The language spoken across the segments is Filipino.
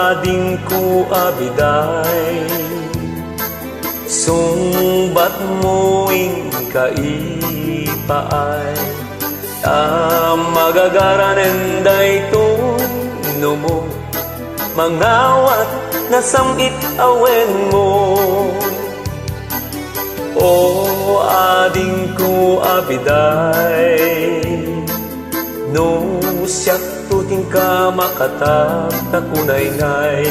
ading ko abiday, sumbat mo'ing kaipaay, magagaran enday tuno mo, mangawat na samit awen mo. O ading ko abiday, no siyak tuting ka makatagtakunay-ngay,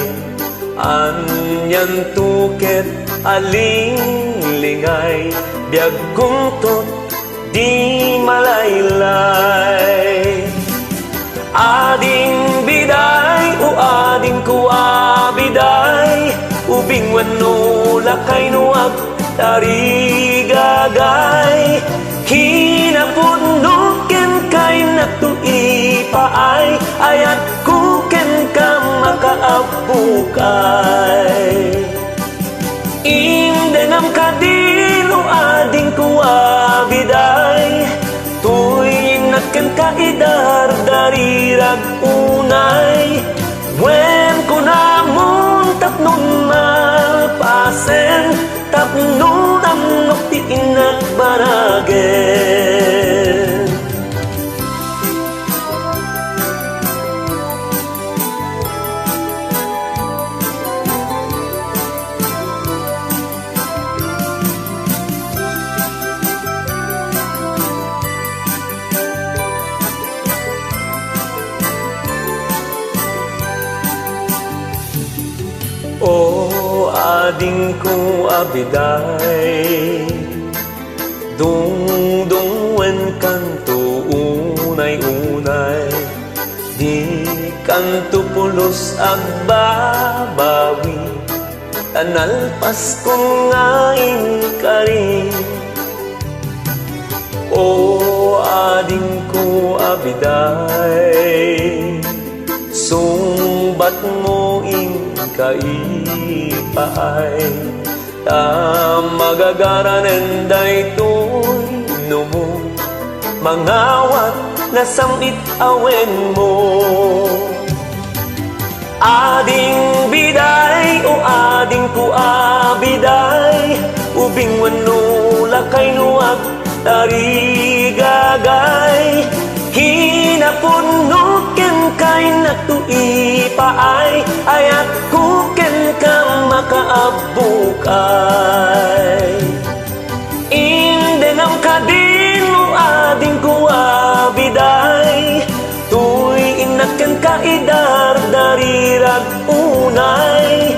anyan tuket aling-lingay, biag kumtot di malaylay. Ading biday o ading ko abiday, ubing wano lakay nuag tarigagay, kinapunukin kay natuipaay, ayat kuken ka makaabukay. Indenam kadilo ading kuwabiday, tuwing naken kaidar darirag unay, wen kunamun tapnon malpasen, tapnon ang nuktiin at baragen. O ading ko abiday, dungdungwen kanto unay-unay, di kanto pulos agbabawi, tanalpas kong ngaing karin. O ading ko abiday, sumbat mo'ing kaipaay, magagaran enday tuno mo, mangawat na samit awen mo. Ading biday o ading ko abiday, ubing wano lakay nuag tarigagay, kinapunukin kay natuipaay, ayat kuken ka makaabukay. Indenam kadin mo ading kuwabiday, tuy inaken kaidar darirag unay,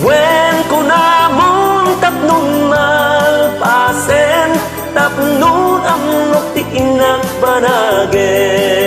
wen kunamon tapnon malpasen, tapnon ang nuktiin at banagin.